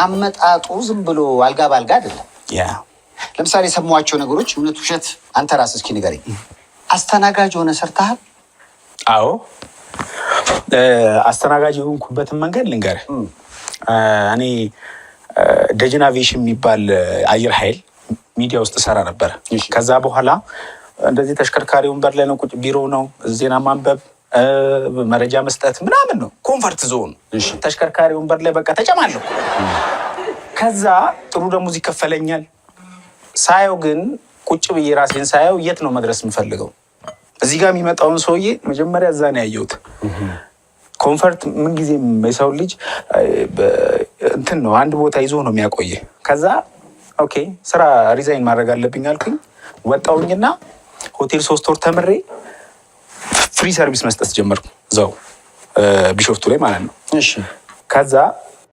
አመጣጡ ዝም ብሎ አልጋ ባልጋ አይደለም። ለምሳሌ የሰማኋቸው ነገሮች እውነት ውሸት አንተ ራስህ እስኪ ንገረኝ። አስተናጋጅ ሆነ ሰርተሃል? አዎ አስተናጋጅ የሆንኩበትን መንገድ ልንገርህ። እኔ ደጀን አቪዬሽን የሚባል አየር ኃይል ሚዲያ ውስጥ ሰራ ነበር። ከዛ በኋላ እንደዚህ ተሽከርካሪ ወንበር ላይ ነው ቁጭ ቢሮ ነው ዜና ማንበብ መረጃ መስጠት ምናምን ነው ኮንፈርት ዞን። ተሽከርካሪ ወንበር ላይ በቃ ተጨማለሁ። ከዛ ጥሩ ደሞዝ ይከፈለኛል። ሳየው ግን ቁጭ ብዬ ራሴን ሳየው የት ነው መድረስ የምፈልገው? እዚህ ጋር የሚመጣውን ሰውዬ መጀመሪያ እዛ ነው ያየሁት። ኮንፈርት ምንጊዜም የሰው ልጅ እንትን ነው አንድ ቦታ ይዞ ነው የሚያቆየ። ከዛ ኦኬ ስራ ሪዛይን ማድረግ አለብኝ አልኩኝ። ወጣውኝና ሆቴል 3 ወር ተምሬ ፍሪ ሰርቪስ መስጠት ጀመርኩ እዛው ቢሾፍቱ ላይ ማለት ነው። ከዛ